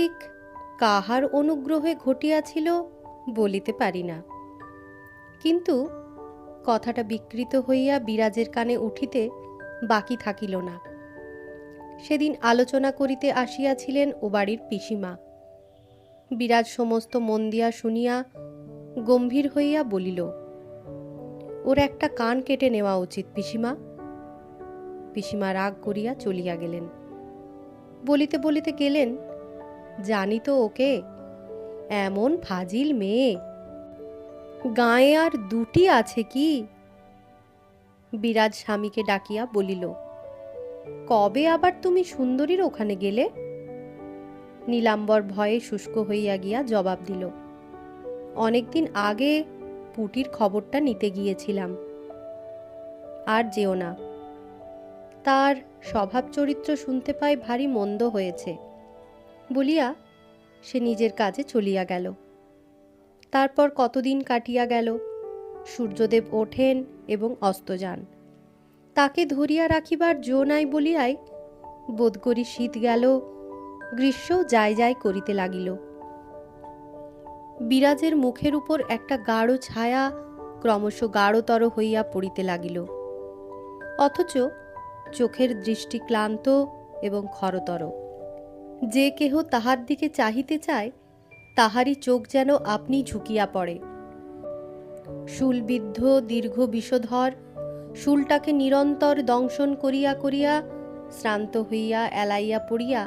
ঠিক কাহার অনুগ্রহে ঘটিয়াছিল বলিতে পারি না, কিন্তু কথাটা বিকৃত হইয়া বিরাজের কানে উঠিতে বাকি থাকিল না। সেদিন আলোচনা করিতে আসিয়াছিলেন ও বাড়ির পিসিমা। বিরাজ সমস্ত মন দিয়া শুনিয়া গম্ভীর হইয়া বলিল, ওর একটা কান কেটে নেওয়া উচিত পিসিমা। পিসিমা রাগ করিয়া চলিয়া গেলেন। বলিতে বলিতে গেলেন, জানি তো ওকে, এমন ফাজিল মেয়ে, গায়ে আর দুটি আছে কি? বিরাজ স্বামীকে ডাকিয়া বলিল, কবে আবার তুমি সুন্দরীর ওখানে গেলে? নীলাম্বর ভয়ে শুষ্ক হইয়া গিয়া জবাব দিল, অনেকদিন আগে পুটির খবরটা নিতে গিয়েছিলাম। আর যেও না, তার স্বভাব চরিত্র শুনতে পাই ভারী মন্দ হয়েছে বলিয়া সে নিজের কাজে চলিয়া গেল। তারপর কতদিন কাটিয়া গেল। সূর্যদেব ওঠেন এবং অস্ত যান। তাকে ধরিয়া রাখিবার জো নাই বলিয়াই বোধ করি শীত গেল, গ্রীষ্মও যায় যায় করিতে লাগিল। বিরাজের মুখের উপর একটা গাঢ় ছায়া ক্রমশ গাঢ়তর হইয়া পড়িতে লাগিল, অথচ চোখের দৃষ্টি ক্লান্ত এবং খরতর। যে কেহ তাহার দিকে চাহিতে চায়, তাহারই চোখ যেন আপনি ঝুঁকিয়া পড়ে। শূলবিদ্ধ দীর্ঘ বিষধর শূলটাকে নিরন্তর দংশন করিয়া করিয়া শ্রান্ত হইয়া এলাইয়া পড়িয়া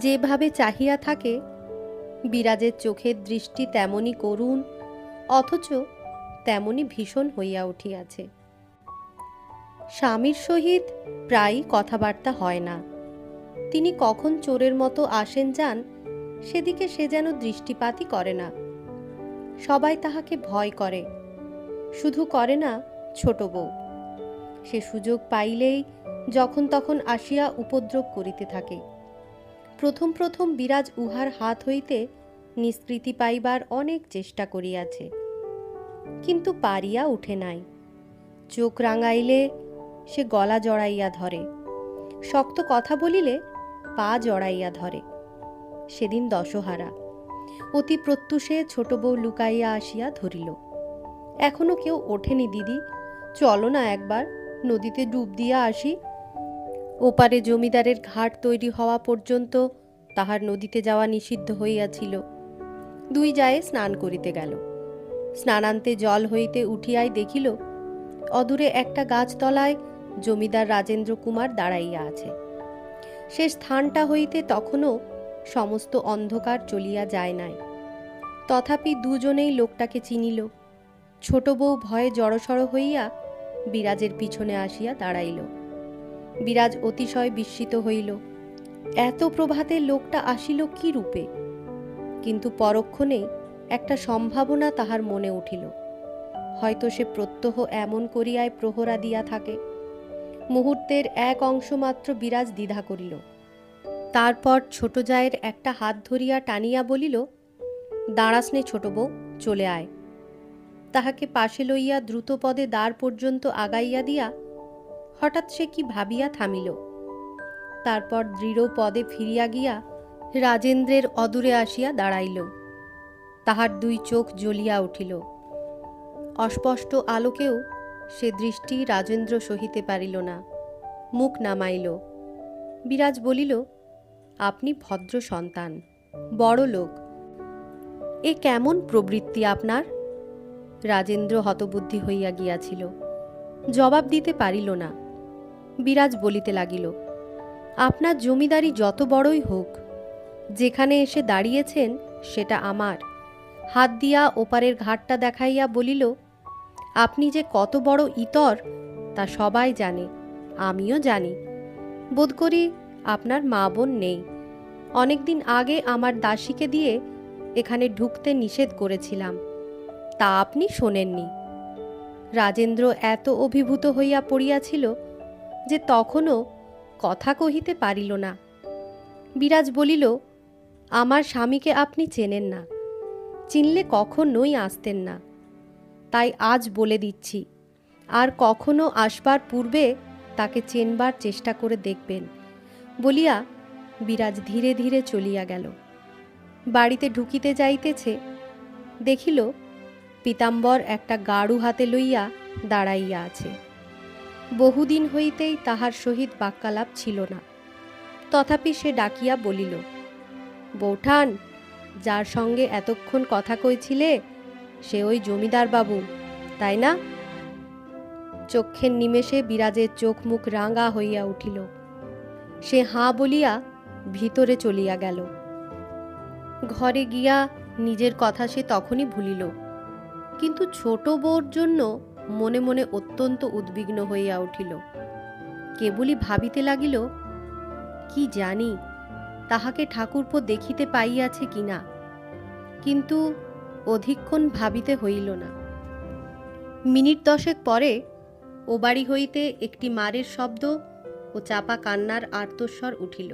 যেভাবে চাহিয়া থাকে, বিরাজের চোখের দৃষ্টি তেমনি করুণ, অথচ তেমনি ভীষণ হইয়া উঠিয়াছে। স্বামীর সহিত প্রায়ই কথাবার্তা হয় না। তিনি কখন চোরের মতো আসেন যান, সেদিকে সে যেন দৃষ্টিপাতই করে না। সবাই তাহাকে ভয় করে, শুধু করে না ছোট বউ। সে সুযোগ পাইলেই যখন তখন আসিয়া উপদ্রব করিতে থাকে। প্রথম প্রথম বিরাজ উহার হাত হইতে নিষ্কৃতি পাইবার অনেক চেষ্টা করিয়াছে, কিন্তু পারিয়া উঠে নাই। চোখ রাঙাইলে সে গলা জড়াইয়া ধরে, শক্ত কথা বলিলে পা জড়াইয়া ধরে। সেদিন দশহারা অতি প্রত্যুষে ছোট বউ লুকাইয়া আসিয়া ধরিল, এখনো কেউ ওঠেনি দিদি, চলো না একবার নদীতে ডুব দিয়া আসি। ওপারে জমিদারের ঘাট তৈরি হওয়া পর্যন্ত তাহার নদীতে যাওয়া নিষিদ্ধ হইয়াছিল। দুই যায় স্নান করিতে গেল। স্নানান্তে জল হইতে উঠিয়াই দেখিল, অদূরে একটা গাছতলায় জমিদার রাজেন্দ্র কুমার দাঁড়াইয়া আছে। সে স্থানটা হইতে তখনও সমস্ত অন্ধকার চলিয়া যায় নাই। তথাপি দুজনেই লোকটাকে চিনিল। ছোট বউ ভয়ে জড়সড় হইয়া বিরাজের পিছনে আসিয়া দাঁড়াইল। বিরাজ অতিশয় বিস্মিত হইল, এত প্রভাতে লোকটা আসিল কি রূপে? কিন্তু পরক্ষণেই একটা সম্ভাবনা তাহার মনে উঠিল, হয়তো সে প্রত্যহ এমন করিয়াই প্রহরা দিয়া থাকে। মুহূর্তের এক অংশ মাত্র বিরাজ দ্বিধা করিল। তারপর ছোট জায়ের একটা হাত ধরিয়া টানিয়া বলিল, দাঁড়াস নে ছোট বউ, চলে আয়। তাহাকে পাশে লইয়া দ্রুত পদে দ্বার পর্যন্ত আগাইয়া দিয়া হঠাৎ সে কি ভাবিয়া থামিল। তারপর দৃঢ় পদে ফিরিয়া গিয়া রাজেন্দ্রের অদূরে আসিয়া দাঁড়াইল। তাহার দুই চোখ জ্বলিয়া উঠিল। অস্পষ্ট আলোকেও সে দৃষ্টি রাজেন্দ্র সহিতে পারিল না, মুখ নামাইল। বিরাজ বলিল, আপনি ভদ্র সন্তান, বড় লোক, এ কেমন প্রবৃত্তি আপনার? রাজেন্দ্র হতবুদ্ধি হইয়া গিয়াছিল, জবাব দিতে পারিল না। বিরাজ বলিতে লাগিল, আপনার জমিদারি যত বড়ই হোক, যেখানে এসে দাঁড়িয়েছেন সেটা আমার। হাত দিয়া ওপারের ঘাটটা দেখাইয়া বলিল, আপনি যে কত বড় ইতর তা সবাই জানে, আমিও জানি। বোধ করি আপনার মা বোন নেই। অনেকদিন আগে আমার দাসীকে দিয়ে এখানে ঢুকতে নিষেধ করেছিলাম, তা আপনি শোনেননি। রাজেন্দ্র এত অভিভূত হইয়া পড়িয়াছিল যে তখনও কথা কহিতে পারিল না। বিরাজ বলিল, আমার স্বামীকে আপনি চেনেন না, চিনলে কখনোই আসতেন না। তাই আজ বলে দিচ্ছি, আর কখনো আসবার পূর্বে তাকে চেনবার চেষ্টা করে দেখবেন বলিয়া বিরাজ ধীরে ধীরে চলিয়া গেল। বাড়িতে ঢুকিতে যাইতেছে, দেখিল পীতাম্বর একটা গাড়ু হাতে লইয়া দাঁড়াইয়া আছে। বহুদিন হইতেই তাহার সহিত বাক্যালাপ ছিল না, তথাপি সে ডাকিয়া বলিল, বৌঠান, যার সঙ্গে এতক্ষণ কথা কইছিলে সে ওই জমিদার বাবু, তাই না? চক্ষের নিমেষে বিরাজের চোখ মুখ রাঙা হইয়া উঠিল। সে হাঁ বলিয়া ভিতরে চলিয়া গেল। ঘরে গিয়া নিজের কথা সে তখনই ভুলিল, কিন্তু ছোট বউর জন্য মনে মনে অত্যন্ত উদ্বিগ্ন হইয়া উঠিল। কেবলই ভাবিতে লাগিল, কি জানি তাহাকে ঠাকুরপো দেখিতে পাইয়াছে কিনা। কিন্তু অধিকক্ষণ ভাবিতে হইল না। মিনিট 10 পরে ও বাড়ি হইতে একটি মারের শব্দ ও চাপা কান্নার আর্তস্বর উঠিল।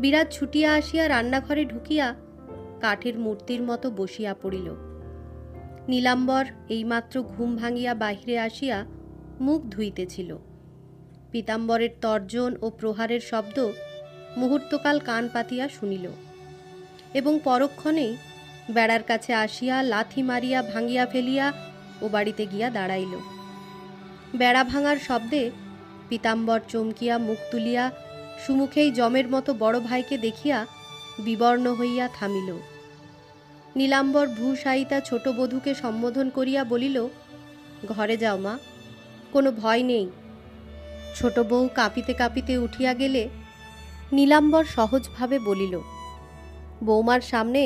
বিরাজ ছুটিয়া আসিয়া রান্নাঘরে ঢুকিয়া কাঠের মূর্তির মতো বসিয়া পড়িল। নীলাম্বর এইমাত্র ঘুম ভাঙিয়া বাহিরে আসিয়া মুখ ধুইতেছিল। পীতাম্বরের তর্জন ও প্রহারের শব্দ মুহূর্তকাল কান পাতিয়া শুনিল এবং পরক্ষণেই বেড়ার কাছে আসিয়া লাথি মারিয়া ভাঙিয়া ফেলিয়া ও বাড়িতে গিয়া দাঁড়াইল। বেড়া ভাঙার শব্দে পীতাম্বর চমকিয়া মুখ তুলিয়া সুমুখেই জমের মতো বড় ভাইকে দেখিয়া বিবর্ণ হইয়া থামিল। নীলাম্বর ভূষায়িতা ছোট বধূকে সম্বোধন করিয়া বলিল, ঘরে যাও মা, কোনো ভয় নেই। ছোট বউ কাঁপিতে কাঁপিতে উঠিয়া গেলে নীলাম্বর সহজভাবে বলিল, বৌমার সামনে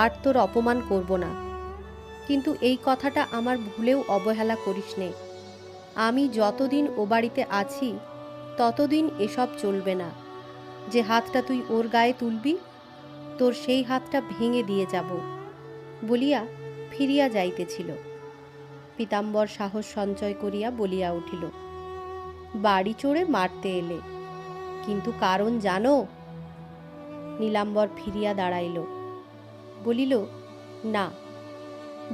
আর তোর অপমান করব না, কিন্তু এই কথাটা আমার ভুলেও অবহেলা করিস নে। আমি যতদিন ও বাড়িতে আছি ততদিন এসব চলবে না। যে হাতটা তুই ওর গায়ে তুলবি, তোর সেই হাতটা ভেঙে দিয়ে যাব বলিয়া ফিরিয়া যাইতেছিল। পীতাম্বর সাহস সঞ্চয় করিয়া বলিয়া উঠিল, বাড়ি চড়ে মারতে এলে, কিন্তু কারণ জানো? নীলাম্বর ফিরিয়া দাঁড়াইল, বলিল, না,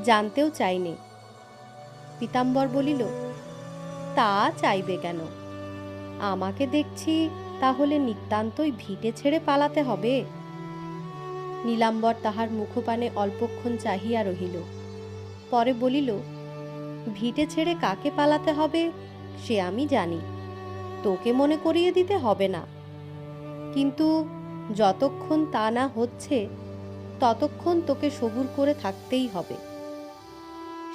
জানতেও চাইনে। পীতাম্বর বলিল, তা চাইবে কেন? আমাকে দেখছি তাহলে নিতান্তই ভিটে ছেড়ে পালাতে হবে। নীলাম্বর তাহার মুখপানে অল্পক্ষণ চাহিয়া রহিল, পরে বলিল, ভিটে ছেড়ে কাকে পালাতে হবে সে আমি জানি, তোকে মনে করিয়ে দিতে হবে না। কিন্তু যতক্ষণ তা না হচ্ছে ততক্ষণ তোকে সবুর করে থাকতেই হবে,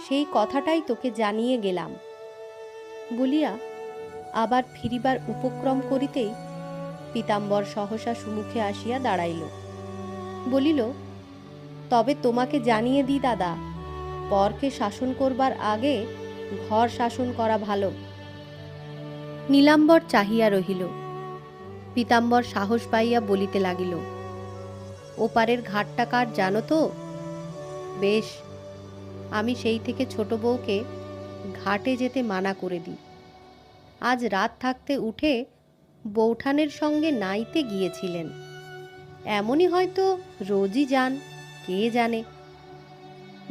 সেই কথাটাই তোকে জানিয়ে গেলাম বলিয়া আবার ফিরিবার উপক্রম করিতেই পীতাম্বর সহসা সুমুখে আসিয়া দাঁড়াইল। বলিল, তবে তোমাকে জানিয়ে দিই দাদা, পরকে শাসন করবার আগে ঘর শাসন করা ভালো। নীলাম্বর চাহিয়া রহিল। পীতাম্বর সাহস পাইয়া বলিতে লাগিল, ওপারের ঘাটটা কার জানো তো? বেশ, আমি সেই থেকে ছোট বউকে ঘাটে যেতে মানা করে দিই। আজ রাত থাকতে উঠে বৌঠানের সঙ্গে নাইতে গিয়েছিলেন, এমনই হয়তো রোজই যান, কে জানে।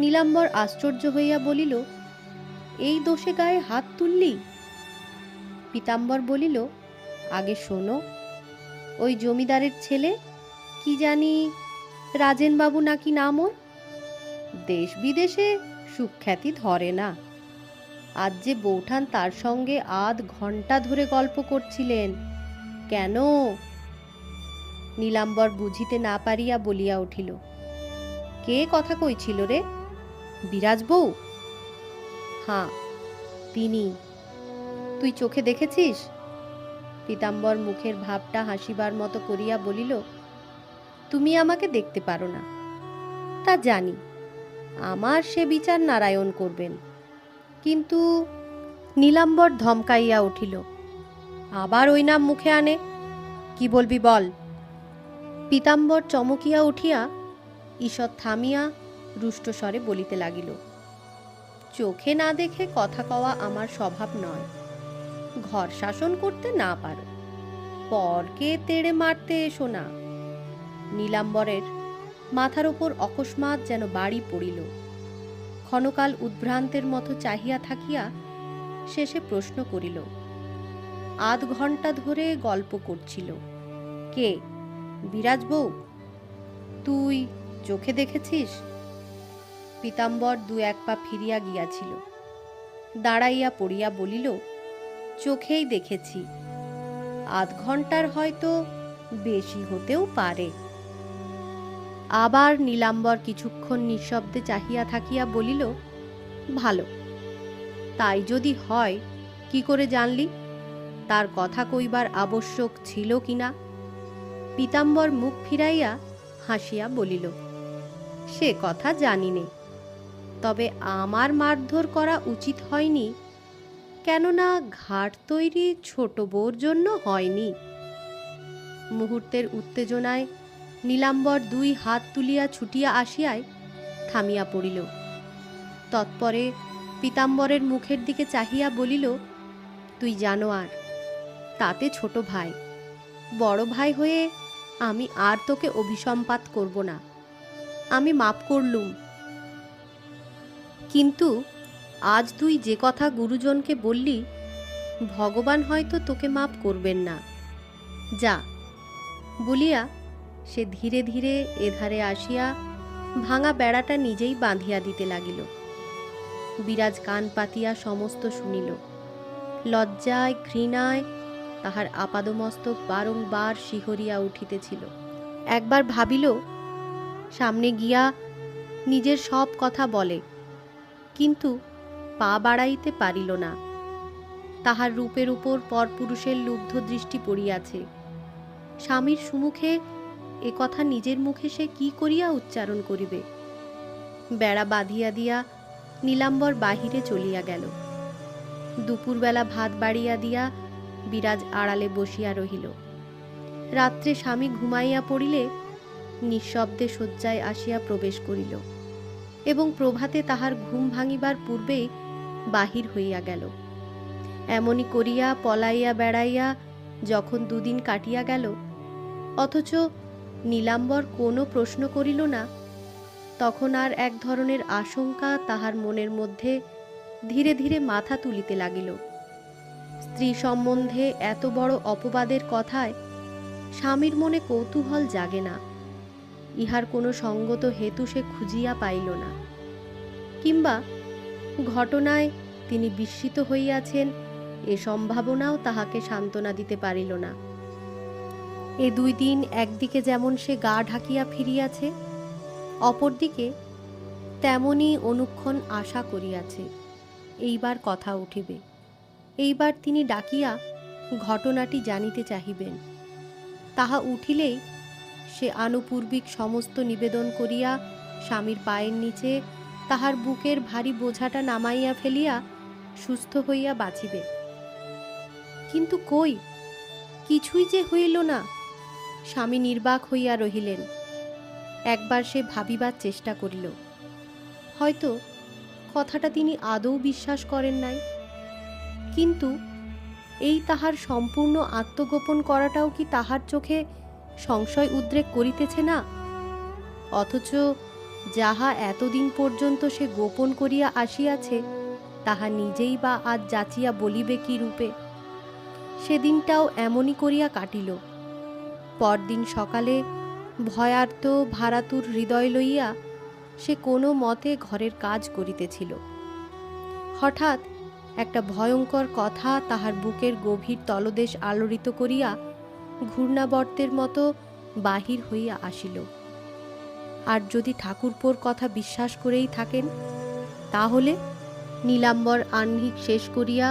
নীলাম্বর আশ্চর্য হইয়া বলিল, এই দোষে গায়ে হাত তুললি? পীতাম্বর বলিল, আগে শোনো, ওই জমিদারের ছেলে, কি জানি রাজেনবাবু নাকি নাম ওর, দেশ বিদেশে সুখ্যাতি ধরে না। আজ যে বৌঠান তার সঙ্গে আধ ঘন্টা ধরে গল্প করছিলেন। কেন? নীলাম্বর বুঝিতে না পারিয়া বলিয়া উঠিল, কে কথা কইছিল রে? বিরাজ বউ? হাঁ, তিনি। তুই চোখে দেখেছিস? পীতাম্বর মুখের ভাবটা হাসিবার মতো করিয়া বলিল, তুমি আমাকে দেখতে পারো না, তা জানি, আমার সে বিচার নারায়ণ করবেন। কিন্তু নীলাম্বর ধমকাইয়া উঠিল, আবার ওই নাম মুখে আনে, কি বলবি বল। পীতাম্বর চমকিয়া উঠিয়া ঈষৎ থামিয়া রুষ্টস্বরে বলিতে লাগিল, চোখে না দেখে কথা কওয়া আমার স্বভাব নয়। ঘর শাসন করতে না পারো, পরকে তেড়ে মারতে এসো না। নীলাম্বরের মাথার ওপর অকস্মাৎ যেন বাড়ি পড়িল। ক্ষণকাল উদ্ভ্রান্তের মতো চাহিয়া থাকিয়া শেষে প্রশ্ন করিল, আধ ঘন্টা ধরে গল্প করছিল, কে? বিরাজ বউ? তুই চোখে দেখেছিস? পীতাম্বর দু এক পা ফিরিয়া গিয়াছিল, দাঁড়াইয়া পড়িয়া বলিল, চোখেই দেখেছি। আধ ঘন্টার হয়তো বেশি হতেও পারে। আবার নীলাম্বর কিছুক্ষণ নিঃশব্দে চাহিয়া থাকিয়া বলিল, ভালো, তাই যদি হয় কি করে জানলি? তার কথা কইবার আবশ্যক ছিল কিনা? পীতাম্বর মুখ ফিরাইয়া হাসিয়া বলিল, সে কথা জানি নে, তবে আমার মারধর করা উচিত হয়নি, কেননা ঘাট তৈরি ছোট বউর জন্য হয়নি। মুহূর্তের উত্তেজনায় নীলাম্বর দুই হাত তুলিয়া ছুটিয়া আসিয়ায় থামিয়া পড়িল। তৎপরে পীতাম্বরের মুখের দিকে চাহিয়া বলিল, তুই জানোয়ার, তাতে ছোট ভাই, বড় ভাই হয়ে আমি আর তোকে অভিসম্পাত করব না, আমি মাপ করলুম। কিন্তু আজ তুই যে কথা গুরুজনকে বললি, ভগবান হয়তো তোকে মাপ করবেন না। যা। বলিয়া সে ধীরে ধীরে এধারে আসিয়া ভাঙা বেড়াটা নিজেই বাঁধিয়া দিতে লাগিল। বিরাজ কান পাতিয়া সমস্ত শুনিল। লজ্জায় ঘৃণায় তাহার আপাদমস্তক বারংবার শিহরিয়া উঠিতেছিল। একবার ভাবিল সামনে গিয়া নিজের সব কথা বলে, কিন্তু পা বাড়াইতে পারিল না। তাহার রূপের উপর পরপুরুষের লুব্ধ দৃষ্টি পড়িয়াছে। স্বামীর সুমুখে এ কথা নিজের মুখে সে কি করিয়া উচ্চারণ করিবে? বেড়া বাঁধিয়া দিয়া নীলাম্বর বাহিরে চলিয়া গেল। দুপুরবেলা ভাত বাড়িয়া দিয়া বিরাজ আড়ালে বসিয়া রহিল। রাত্রে স্বামী ঘুমাইয়া পড়িলে নিঃশব্দে শয্যায় আসিয়া প্রবেশ করিল এবং প্রভাতে তাহার ঘুম ভাঙিবার পূর্বেই বাহির হইয়া গেল। এমনি করিয়া পলাইয়া বেড়াইয়া যখন দুদিন কাটিয়া গেল, অথচ নীলাম্বর কোনো প্রশ্ন করিল না, তখন আর এক ধরনের আশঙ্কা তাহার মনের মধ্যে ধীরে ধীরে মাথা তুলিতে লাগিল। স্ত্রী সম্বন্ধে এত বড় অপবাদের কথায় স্বামীর মনে কৌতূহল জাগে না। ইহার কোনো সঙ্গত হেতু সে খুঁজিয়া পাইল না, কিংবা ঘটনায় তিনি বিস্মিত হইয়াছেন এ সম্ভাবনাও তাহাকে সান্ত্বনা দিতে পারিল না। এ দুই দিন একদিকে যেমন সে গা ঢাকিয়া ফিরিয়াছে, অপরদিকে তেমনি অনুক্ষণ আশা করিয়াছে এইবার কথা উঠিবে, এইবার তিনি ডাকিয়া ঘটনাটি জানিতে চাহিবেন। তাহা উঠিলেই সে আনুপূর্বিক সমস্ত নিবেদন করিয়া স্বামীর পায়ের নিচে তাহার বুকের ভারী বোঝাটা নামাইয়া ফেলিয়া সুস্থ হইয়া বাঁচিবে। কিন্তু কই, কিছুই যে হইল না। স্বামী নির্বাক হইয়া রহিলেন। একবার সে ভাবিবার চেষ্টা করিল, হয়তো কথাটা তিনি আদৌ বিশ্বাস করেন নাই, কিন্তু এই তাহার সম্পূর্ণ আত্মগোপন করাটাও কি তাহার চোখে সংশয় উদ্রেক করিতেছে না? অথচ যাহা এতদিন পর্যন্ত সে গোপন করিয়া আসিয়াছে, তাহা নিজেই বা আজ যাচিয়া বলিবে কি রূপে? সেদিনটাও এমনি করিয়া কাটিল। পরদিন সকালে ভয়ার্ত ভারাতুর হৃদয় লইয়া সে কোনো মতে ঘরের কাজ করিতেছিল। হঠাৎ একটা ভয়ঙ্কর কথা তাহার বুকের গভীর তলদেশ আলোড়িত করিয়া ঘূর্ণাবর্তের মতো বাহির হইয়া আসিল। আর যদি ঠাকুরপোর কথা বিশ্বাস করেই থাকেন, তাহলে নীলাম্বর আহ্নিক শেষ করিয়া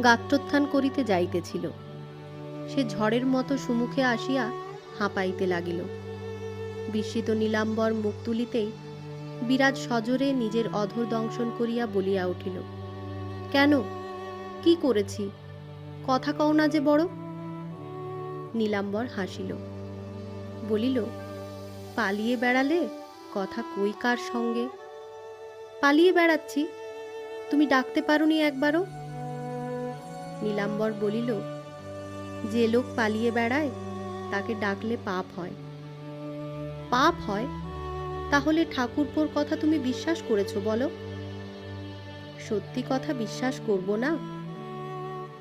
গাত্রোত্থান করিতে যাইতেছিল। সে ঝড়ের মতো সুমুখে আসিয়া হাঁপাইতে লাগিল। বিস্মিত নীলাম্বর মুখ তুলিতেই বিরাজ সজোরে নিজের অধর দংশন করিয়া বলিয়া উঠিল, কেন, কি করেছি? কথা কও না যে বড়। নীলাম্বর হাসিল, বলিল, পালিয়ে বেড়ালে কথা কই কার সঙ্গে? পালিয়ে বেড়াচ্ছি, তুমি ডাকতে পারোনি একবারও? নীলাম্বর বলিল, যে লোক পালিয়ে বেড়ায় তাকে ডাকলে পাপ হয়। পাপ হয়? তাহলে ঠাকুরপোর কথা তুমি বিশ্বাস করেছো বলো? সত্যি কথা বিশ্বাস করব না?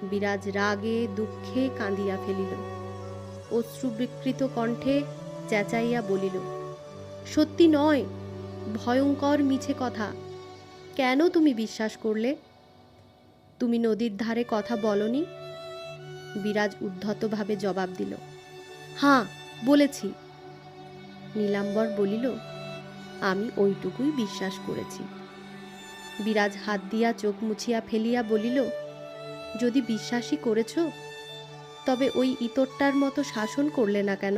বিরাজ রাগে দুঃখে কাঁদিয়া ফেলিল। অশ্রুবিকৃত কণ্ঠে চেঁচাইয়া বলিল, সত্যি নয়, ভয়ঙ্কর মিছে কথা। কেন তুমি বিশ্বাস করলে? তুমি নদীর ধারে কথা বলনি? বিরাজ উদ্ধতভাবে জবাব দিল, হ্যাঁ বলেছি। নীলাম্বর বলিল, আমি ওইটুকুই বিশ্বাস করেছি। বিরাজ হাত দিয়া চোখ মুছিয়া ফেলিয়া বলিল, যদি বিশ্বাসই করেছ, তবে ওই ইতরটার মতো শাসন করলে না কেন?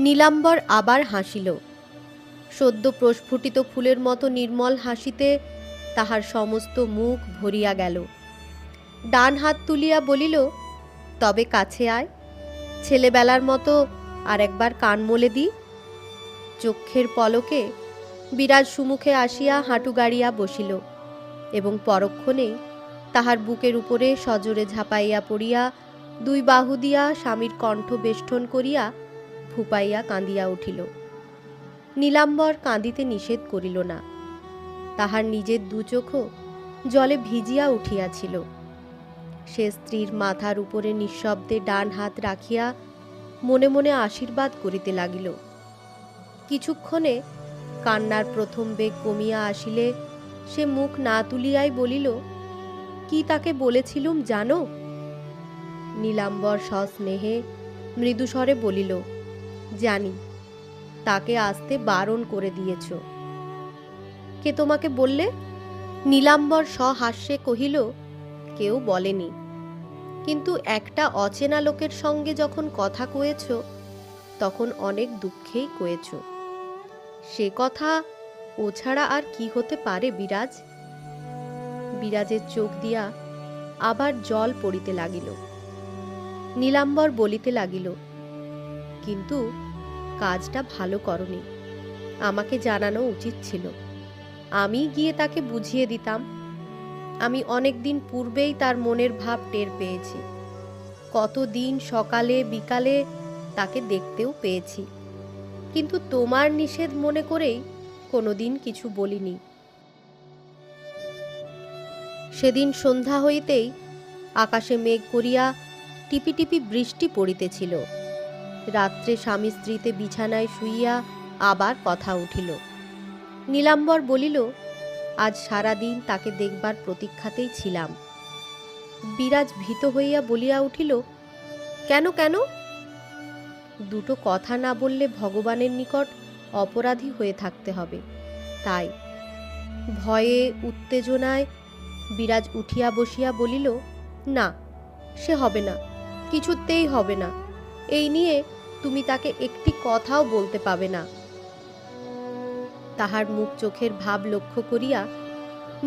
নীলাম্বর আবার হাসিল, সদ্য প্রস্ফুটিত ফুলের মতো নির্মল হাসিতে তাহার সমস্ত মুখ ভরিয়া গেল। ডান হাত তুলিয়া বলিল, তবে কাছে আয়, ছেলেবেলার মতো আর একবার কান মলে দি। চক্ষের পলকে বিরাজ সুমুখে আসিয়া হাঁটু গাড়িয়া বসিল এবং পরক্ষণেই তাহার বুকের উপরে সজোরে ঝাঁপাইয়া পড়িয়া দুই বাহু দিয়া স্বামীর কণ্ঠ বেষ্টন করিয়া ফুপাইয়া কাঁদিয়া উঠিল। নীলাম্বর কাঁদিতে নিষেধ করিল না। তাহার নিজের দু চোখও জলে ভিজিয়া উঠিয়াছিল। সে স্ত্রীর মাথার উপরে নিঃশব্দে ডান হাত রাখিয়া মনে মনে আশীর্বাদ করিতে লাগিল। কিছুক্ষণে কান্নার প্রথম বেগ কমিয়া আসিলে সে মুখ না তুলিয়াই বলিল, কি তাকে বলেছিলুম জানো? নীলাম্বর সস্নেহে মৃদুস্বরে বলিল, জানি, তাকে আসতে বারণ করে দিয়েছ। কে তোমাকে বললে? নীলাম্বর সহাস্যে কহিল, কেউ বলেনি, কিন্তু একটা অচেনা লোকের সঙ্গে যখন কথা কয়েছ, তখন অনেক দুঃখেই কয়েছ। সে কথা ও ছাড়া আর কি হতে পারে বিরাজ? বিরাজের চোখ দিয়া আবার জল পড়িতে লাগিল। নীলাম্বর বলিতে লাগিল, কিন্তু কাজটা ভালো করনি, আমাকে জানানো উচিত ছিল। আমি গিয়ে তাকে বুঝিয়ে দিতাম। আমি অনেক দিন পূর্বেই তার মনের ভাব টের পেয়েছি। কতদিন সকালে বিকালে তাকে দেখতেও পেয়েছি, কিন্তু তোমার নিষেধ মনে করেই কোনোদিন কিছু বলিনি। সেদিন সন্ধ্যা হইতেই আকাশে মেঘ করিয়া টিপি টিপি বৃষ্টি পড়িতেছিল। রাত্রে স্বামী স্ত্রীতে বিছানায় শুইয়া আবার কথা উঠিল। নীলাম্বর বলিল, আজ সারাদিন তাকে দেখবার প্রতীক্ষাতেই ছিলাম। বিরাজ ভীত হইয়া বলিয়া উঠিল, কেন কেন? দুটো কথা না বললে ভগবানের নিকট অপরাধী হয়ে থাকতে হবে, তাই। ভয়ে উত্তেজনায় বিরাজ উঠিয়া বসিয়া বলিল, না, সে হবে না, কিছুতেই হবে না। এই নিয়ে তুমি তাকে একটি কথাও বলতে পাবে না। তাহার মুখ চোখের ভাব লক্ষ্য করিয়া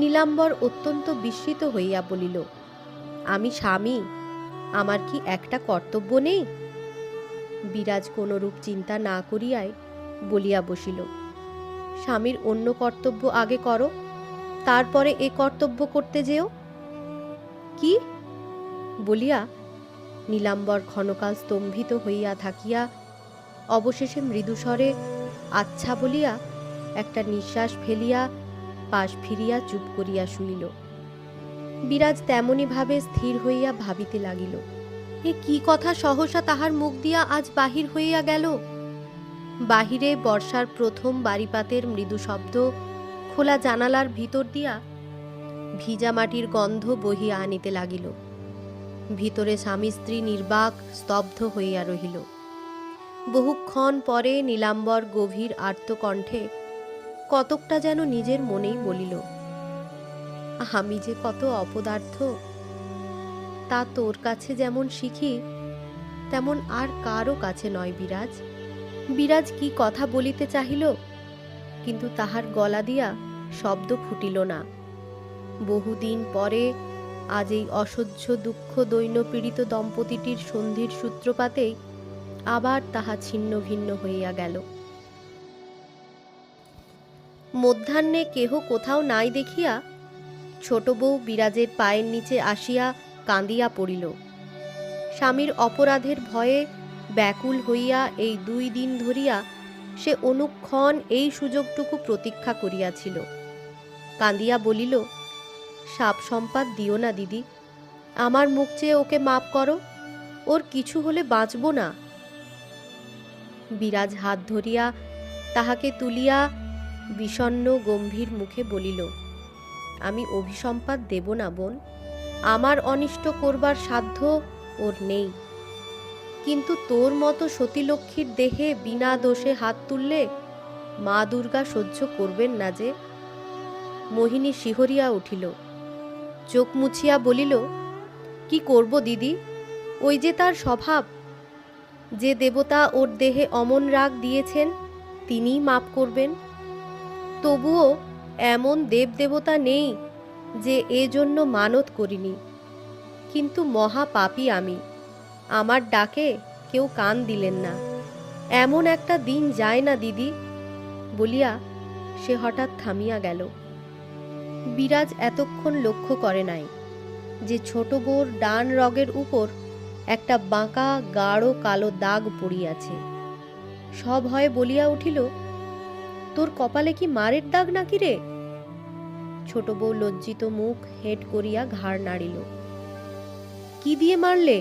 নীলাম্বর অত্যন্ত বিস্মিত হইয়া বলিল, আমি স্বামী, আমার কি একটা কর্তব্য নেই? বিরাজ কোনরূপ চিন্তা না করিয়াই বলিয়া বসিল, স্বামীর অন্য কর্তব্য আগে করো, তারপরে এ কর্তব্য করতে যেও। কি? বলিয়া নীলাম্বর ক্ষণকাল স্তম্ভিত হইয়া থাকিয়া অবশেষে মৃদুস্বরে আচ্ছা বলিয়া একটা নিঃশ্বাস ফেলিয়া পাশ ফিরিয়া চুপ করিয়া শুইল। বিরাজ তেমনি ভাবে স্থির হইয়া ভাবিতে লাগিল, এ কি কথা সহসা তাহার মুখ দিয়া আজ বাহির হইয়া গেল? বাহিরে বর্ষার প্রথম বারিপাতের মৃদু শব্দ খোলা জানালার ভিতর দিয়া ভিজা মাটির গন্ধ বহিয়া আনিতে লাগিল। ভিতরে স্বামী স্ত্রী নির্বাক স্তব্ধ হইয়া রহিল। বহুক্ষণ পরে নীলাম্বর গভীর আর্তকণ্ঠে কতকটা যেন নিজের মনেই বলিল, আমি যে কত অপদার্থ, তা তোর কাছে যেমন শিখি তেমন আর কারও কাছে নয় বিরাজ। বিরাজ কি কথা বলিতে চাহিল, কিন্তু তাহার গলা দিয়া শব্দ ফুটিল না। বহুদিন পরে আজ এই অসহ্য দুঃখ দৈন্য পীড়িত দম্পতিটির সন্ধির সূত্রপাতেই আবার তাহা ছিন্ন ভিন্ন হইয়া গেল। মধ্যাহ্নে কেহ কোথাও নাই দেখিয়া ছোট বউ বিরাজের পায়ের নিচে আসিয়া কাঁদিয়া পড়িল। স্বামীর অপরাধের ভয়ে ব্যাকুল হইয়া এই 2 দিন ধরিয়া সে অনুক্ষণ এই সুযোগটুকু প্রতীক্ষা করিয়াছিল। কাঁদিয়া বলিল, সাপ সম্পাদ দিও না দিদি, আমার মুখ চেয়ে ওকে মাপ করো, ওর কিছু হলে বাঁচব না। বিরাজ হাত ধরিয়া তাহাকে তুলিয়া বিষণ্ণ গম্ভীর মুখে বলিল, আমি অভিসম্পাত দেব না বোন, আমার অনিষ্ট করবার সাধ্য ওর নেই, কিন্তু তোর মতো সতীলক্ষ্মীর দেহে বিনা দোষে হাত তুললে মা দুর্গা সহ্য করবেন না যে। মোহিনী শিহরিয়া উঠিল, চোখ মুছিয়া বলিল, কি করব দিদি, ওই যে তার স্বভাব, যে দেবতা ওর দেহে অমন রাগ দিয়েছেন তিনিই মাপ করবেন। তবুও এমন দেবদেবতা নেই যে এজন্য মানত করিনি, কিন্তু মহা পাপী আমি, আমার ডাকে কেউ কান দিলেন না, এমন একটা দিন যায় না দিদি, বলিয়া সে হঠাৎ থামিয়া গেল। বিরাজ এতক্ষণ লক্ষ্য করে নাই যে ছোট বউর ডান রগের উপর একটা বাঁকা গাঢ় কালো দাগ পড়িয়াছে। সভয়ে বলিয়া উঠিল, তোর কপালে কি মারের দাগ নাকি রে? ছোট বউ লজ্জিত মুখ হেঁট করিয়া ঘাড় নাড়িল। কি দিয়ে মারলে?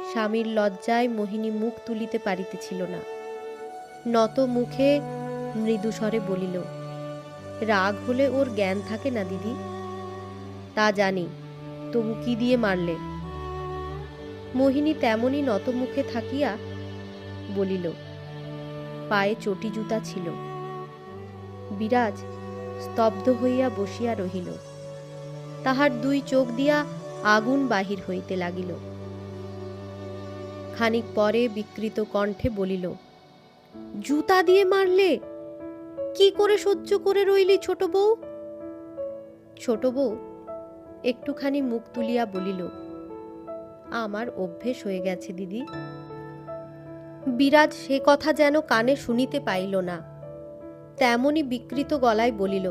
স্বামীর লজ্জায় মোহিনী মুখ তুলিতে পারিতেছিল না। নত মুখে মৃদুস্বরে বলিল, রাগ হলে ওর জ্ঞান থাকে না দিদি। তা জানি, তবু কি দিয়ে মারলে? মোহিনী তেমনি নত মুখে থাকিয়া বলিল, পায়ে চটি জুতা ছিল। বিরাজ স্তব্ধ হইয়া বসিয়া রহিল। তাহার দুই চোখ দিয়া আগুন বাহির হইতে লাগিল। খানিক পরে বিকৃত কণ্ঠে বলিল, জুতা দিয়ে মারলে? কি করে সহ্য করে রইলি ছোট বউ? ছোট বউ একটুখানি মুখ তুলিয়া বলিল, আমার অভ্যেস হয়ে গেছে দিদি। বিরাজ সে কথা যেন কানে শুনিতে পাইল না, তেমনি বিকৃত গলায় বলিল,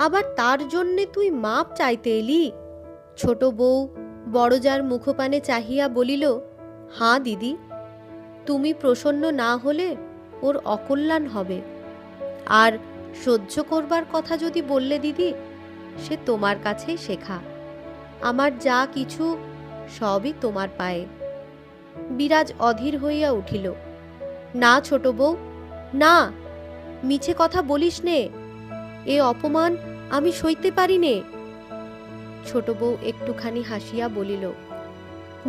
আবার তার জন্যে তুই মাপ চাইতে এলি? ছোট বউ বড়জার মুখপানে চাহিয়া বলিল, হাঁ দিদি, তুমি প্রসন্ন না হলে ওর অকল্যাণ হবে। আর সহ্য করবার কথা যদি বললে দিদি, সে তোমার কাছেই শেখা। আমার যা কিছু সবই তোমার পায়ে। বিরাজ অধীর হইয়া উঠিল, না ছোট বউ, না, মিছে কথা বলিস নে, এ অপমান আমি সইতে পারি নে। ছোট বউ একটুখানি হাসিয়া বলিল,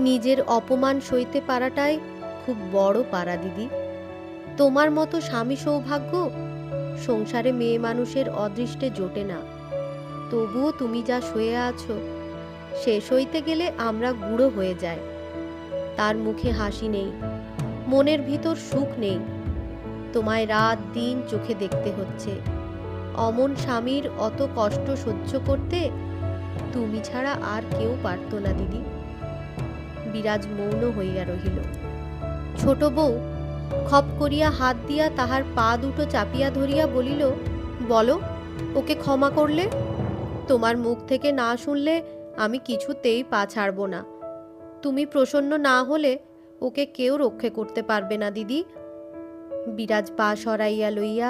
নিজের অপমান সইতে পারাটাই খুব বড় পারা দিদি। তোমার মতো স্বামী সৌভাগ্য সংসারে মেয়ে মানুষের অদৃষ্টে জোটে না। তবুও তুমি যা সয়ে আছো, সে সইতে গেলে আমরা গুঁড়ো হয়ে যায়। তার মুখে হাসি নেই, মনের ভিতর সুখ নেই। তোমায় রাত দিন চোখে দেখতে হচ্ছে। অমন স্বামীর অত কষ্ট সহ্য করতে তুমি ছাড়া আর কেউ পারত না দিদি। বিরাজ মৌন হইয়া রহিল। ছোট বউ খপ করিয়া হাত দিয়া তাহার পা দুটো চাপিয়া ধরিয়া বলিল, বলো, ওকে ক্ষমা করলে? তোমার মুখ থেকে না শুনলে আমি কিছুতেই পা ছাড়ব না। তুমি প্রসন্ন না হলে ওকে কেউ রক্ষে করতে পারবে না দিদি। বিরাজ পা সরাইয়া লইয়া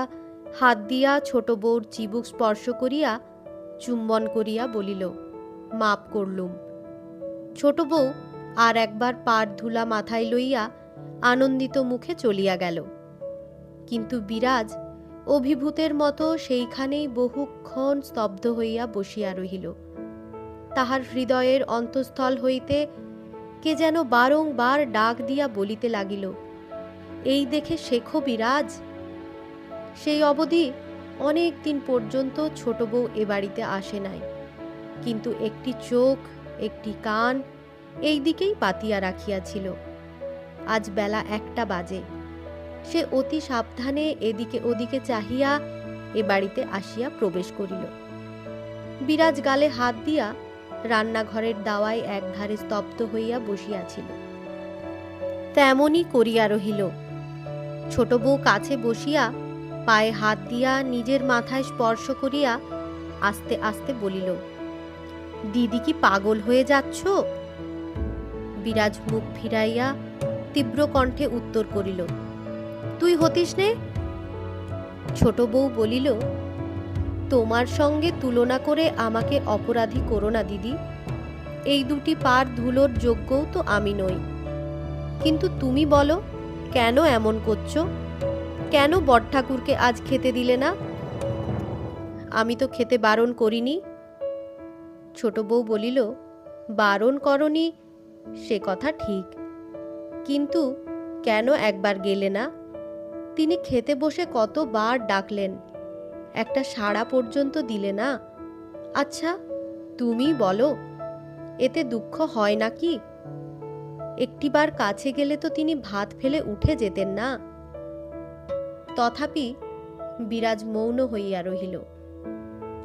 হাত দিয়া ছোট বউর চিবুক স্পর্শ করিয়া চুম্বন করিয়া বলিল, মাপ করলুম। ছোট বউ আর একবার পার ধুলা মাথায় লইয়া আনন্দিত মুখে চলিয়া গেল। কিন্তু বিরাজ অভিভূতের মতো সেইখানেই বহুক্ষণ স্তব্ধ হইয়া বসিয়া রহিল। তাহার হৃদয়ের অন্তঃস্থল হইতে কে যেন বারংবার ডাক দিয়া বলিতে লাগিল, এই দেখে শেখো বিরাজ। সেই অবধি অনেক দিন পর্যন্ত ছোট বউ এ বাড়িতে আসে নাই, কিন্তু একটি চোখ একটি কান এই দিকেই পাতিয়া রাখিয়াছিল। আজ বেলা 1টা বাজে। সে অতি সাবধানে এদিকে ওদিকে চাহিয়া এ বাড়িতে আসিয়া প্রবেশ করিল। বিরাজ গালে হাত দিয়া রান্নাঘরের দাওয়ায় একধারে স্তব্ধ হইয়া বসিয়াছিল। তেমনি করিয়া রহিল। ছোট বউ কাছে বসিয়া পায়ে হাত দিয়া নিজের মাথায় স্পর্শ করিয়া আস্তে আস্তে বলিল, দিদি কি পাগল হয়ে যাচ্ছ? বিরাজ মুখ ফিরাইয়া তীব্র কণ্ঠে উত্তর করিল, তুই হতিস নে। ছোট বউ বলিল, তোমার সঙ্গে তুলনা করে আমাকে অপরাধী করো না দিদি। এই দুটি পার ধুলোর যোগ্যও তো আমি নই। কিন্তু তুমি বলো, কেন এমন করছো? কেন বড়ঠাকুরকে আজ খেতে দিলে না? আমি তো খেতে বারণ করিনি। ছোট বউ বলিল, বারণ করনি সে কথা ঠিক, কিন্তু কেন একবার গেলে না? তিনি খেতে বসে কতবার ডাকলেন, একটা সাড়া পর্যন্ত দিলে না। আচ্ছা তুমি বলো, এতে দুঃখ হয় নাকি? একটিবার কাছে গেলে তো তিনি ভাত ফেলে উঠে যেতেন না। তথাপি বিরাজ মৌন হইয়া রহিল।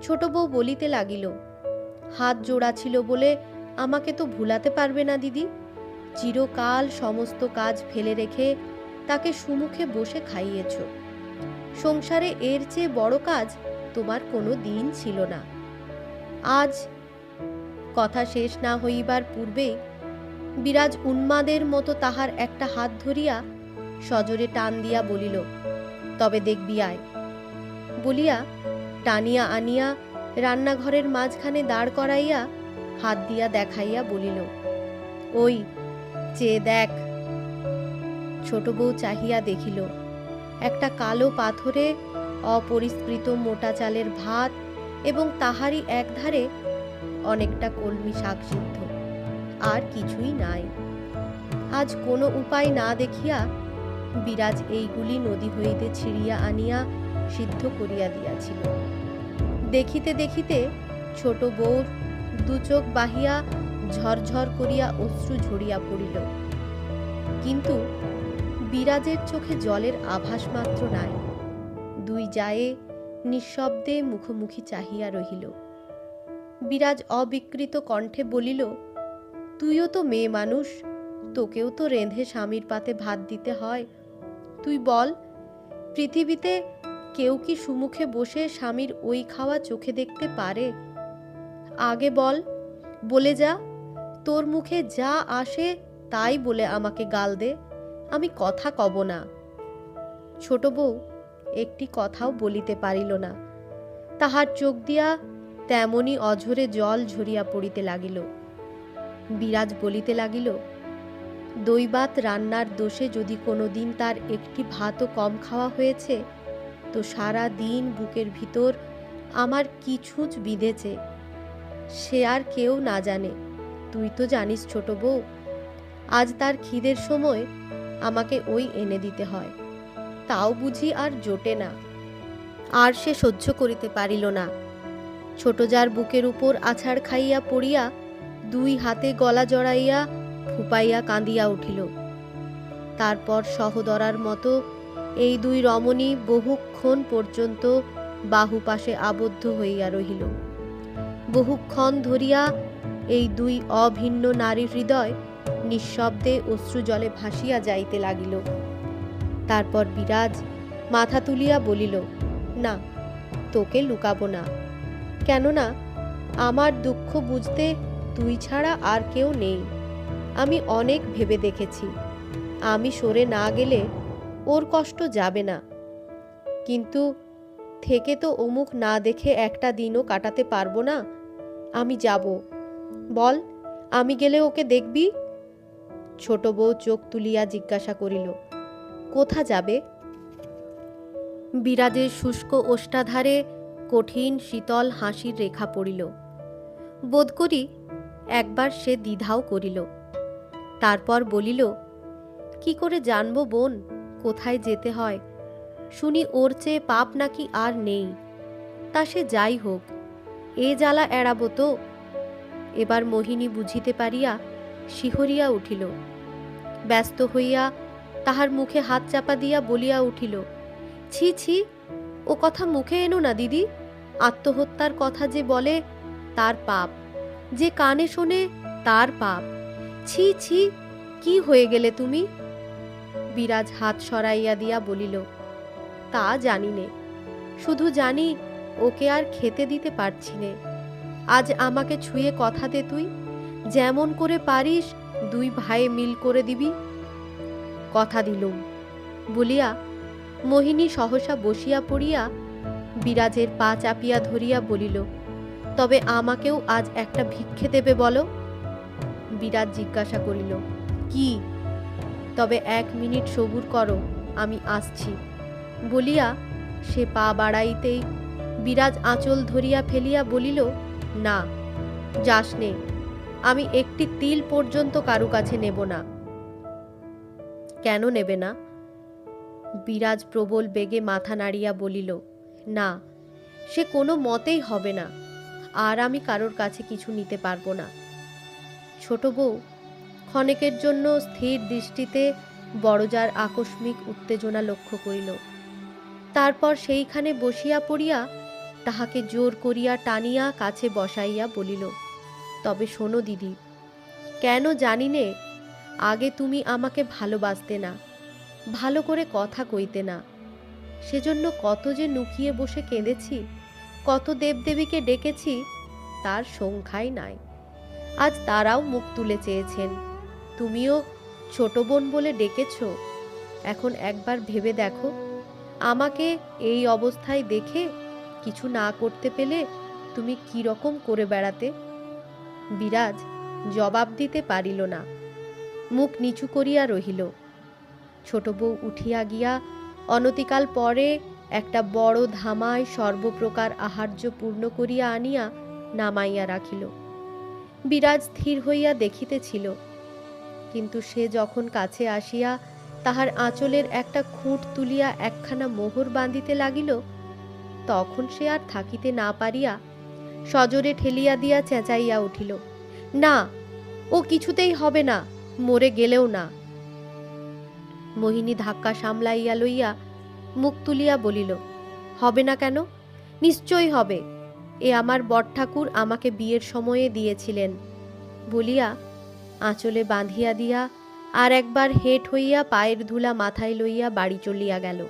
ছোট বউ বলিতে লাগিল, হাত জোড়া ছিল বলে আমাকে তো ভুলাতে পারবে না দিদি। চিরকাল সমস্ত কাজ ফেলে রেখে তাকে সুমুখে বসে খাইয়েছ। সংসারে এর চেয়ে বড় কাজ তোমার কোনো দিন ছিল না। আজ কথা শেষ না হইবার পূর্বেই বিরাজ উন্মাদের মতো তাহার একটা হাত ধরিয়া সজোরে টান দিয়া বলিল, তবে দেখবি আয়। বলিয়া টানিয়া আনিয়া রান্নাঘরের মাঝখানে দাঁড় করাইয়া হাত দিয়া দেখাইয়া বলিল, ওই চেয়ে দেখ। ছোট বউ চাহিয়া দেখিল, একটা কালো পাথরে অপরিস্কৃত মোটা চালের ভাত এবং তাহারই একধারে অনেকটা কলমি শাক সিদ্ধ, আর কিছুই নাই। আজ কোনো উপায় না দেখিয়া বিরাজ এইগুলি নদী হইতে ছিঁড়িয়া আনিয়া সিদ্ধ করিয়া দিয়াছিল। দেখিতে দেখিতে ছোট বউর দুচোখ বাহিয়া ঝরঝর করিয়া অশ্রু ঝরিয়া পড়িল, কিন্তু বিরাজের চোখে জলের আভাস মাত্র নাই। দুই জায়ে নিঃশব্দে মুখোমুখি চাহিয়া রহিল। বিরাজ অবিকৃত কণ্ঠে বলিল, তুইও তো মেয়ে মানুষ, তোকেও তো রেঁধে স্বামীর পাতে ভাত দিতে হয়। তুই বল, পৃথিবীতে কেউ কি সুমুখে বসে স্বামীর ওই খাওয়া চোখে দেখতে পারে? আগে বল, বলে যা। তোর মুখে যা আসে তাই বলে আমাকে গাল দে, আমি কথা কব না। ছোট বউ একটি কথাও বলিতে পারিল না। তাহার চোখ দিয়া তেমনি অঝরে জল ঝরিয়া পড়িতে লাগিল। বিরাজ বলিতে লাগিল, দৈবাত রান্নার দোষে যদি কোনো দিন তার একটি ভাতও কম খাওয়া হয়েছে, তো সারা দিন বুকের ভিতর আমার কিছুচ বিঁধেছে, সে আর কেউ না জানে। তুই তো জানিস ছোট বউ, আজ তার খিদের সময় আমাকে ওই এনে দিতে হয়, তাও বুঝি আর জোটে না। আর সে সহ্য করিতে পারিল না। ছোট যার বুকের উপর আছাড় খাইয়া পড়িয়া দুই হাতে গলা জড়াইয়া ফুপাইয়া কাঁদিয়া উঠিল। তারপর সহদরার মতো এই দুই রমণী বহুক্ষণ পর্যন্ত বাহু পাশে আবদ্ধ হইয়া রহিল। বহুক্ষণ ধরিয়া এই দুই অভিন্ন নারীর হৃদয় নিঃশব্দে অশ্রু জলে ভাসিয়া যাইতে লাগিল। তারপর বিরাজ মাথা তুলিয়া বলিল, না, তোকে লুকাবো না। কেননা আমার দুঃখ বুঝতে তুই ছাড়া আর কেউ নেই। আমি অনেক ভেবে দেখেছি, আমি সরে না গেলে ওর কষ্ট যাবে না। কিন্তু থেকে তো অমুখ না দেখে একটা দিনও কাটাতে পারবো না। আমি যাব। বল, আমি গেলে ওকে দেখবি? ছোট বউ চোখ তুলিয়া জিজ্ঞাসা করিল, কোথা যাবে? বিরাজের শুষ্ক ওষ্ঠাধারে কঠিন শীতল হাসির রেখা পড়িল। বোধ করি একবার সে দ্বিধাও করিল। তারপর বলিল, কি করে জানবো বোন কোথায় যেতে হয়? শুনি ওর চেয়ে পাপ নাকি আর নেই। তা সে যাই হোক, এ জ্বালা এড়াবো তো। এবার মোহিনী বুঝিতে পারিয়া শিহরিয়া উঠিল। ব্যস্ত হইয়া তাহার মুখে হাত চাপা দিয়া বলিয়া উঠিল, ছি ছি, ও কথা মুখে এনো না দিদি। আত্মহত্যার কথা যে বলে তার পাপ, যে কানে শোনে তার পাপ। ছি ছি, কি হয়ে গেলে তুমি? বিরাজ হাত সরাইয়া দিয়া বলিল, তা জানি নে, শুধু জানি ওকে আর খেতে দিতে পারছি নে। আজ আমাকে ছুঁয়ে কথা দে তুই, যেমন করে পারিস দুই ভাইয়ে মিল করে দিবি। কথা দিলুম বলিয়া মোহিনী সহসা বসিয়া পড়িয়া বিরাজের পা চাপিয়া ধরিয়া বলিল, তবে আমাকেও আজ একটা ভিক্ষে দেবে বলো। বিরাজ জিজ্ঞাসা করিল, কি? তবে 1 মিনিট সবুর করো, আমি আসছি বলিয়া সে পা বাড়াইতেই বিরাজ আঁচল ধরিয়া ফেলিয়া বলিল, না, যাস নে, আমি একটি তিল পর্যন্ত কারু কাছে নেব না। কেন নেবে না? বিরাজ প্রবল বেগে মাথা নাড়িয়া বলিল, না, সে কোনো মতেই হবে না, আর আমি কারোর কাছে কিছু নিতে পারবো না। ছোট বউ ক্ষণেকের জন্য স্থির দৃষ্টিতে বড়জার আকস্মিক উত্তেজনা লক্ষ্য করিল। তারপর সেইখানে বসিয়া পড়িয়া তাহাকে জোর করিয়া টানিয়া কাছে বসাইয়া বলিল, তবে শোনো দিদি, কেন জানি নে, আগে তুমি আমাকে ভালোবাসতে না, ভালো করে কথা কইতে না, সেজন্য কত যে নুকিয়ে বসে কেঁদেছি, কত দেবদেবীকে ডেকেছি, তার সংখ্যাই নাই। আজ তারাও মুখ তুলে চেয়েছেন, তুমিও ছোট বোন বলে ডেকেছ। এখন একবার ভেবে দেখো, আমাকে এই অবস্থায় দেখে কিছু না করতে পেলে তুমি কি রকম করে বেড়াতে? বিরাজ জবাব দিতে পারিল না, মুখ নিচু করিয়া রহিল। ছোট বউ উঠিয়া গিয়া অনতিকাল পরে একটা বড় ধামায় সর্বপ্রকার আহার্য পূর্ণ করিয়া আনিয়া নামাইয়া রাখিল। বিরাজ স্থির হইয়া দেখিতেছিল, কিন্তু সে যখন কাছে আসিয়া তাহার আঁচলের একটা খুঁট তুলিয়া একখানা মোহর বাঁধিতে লাগিল, তখন সে আর থাকিতে না পারিয়া সজোরে ঠেলিয়া দিয়া চেঁচাইয়া উঠিল, না, ও কিছুতেই হবে না, মরে গেলেও না। মোহিনী ধাক্কা সামলাইয়া লইয়া মুখ তুলিয়া বলিল, হবে না কেন? নিশ্চয়ই হবে, এ আমার বড়ঠাকুর আমাকে বিয়ের সময়ে দিয়েছিলেন বলিয়া আঁচলে বাঁধিয়া দিয়া আর একবার হেঁট হইয়া পায়ের ধুলা মাথায় লইয়া বাড়ি চলিয়া গেল।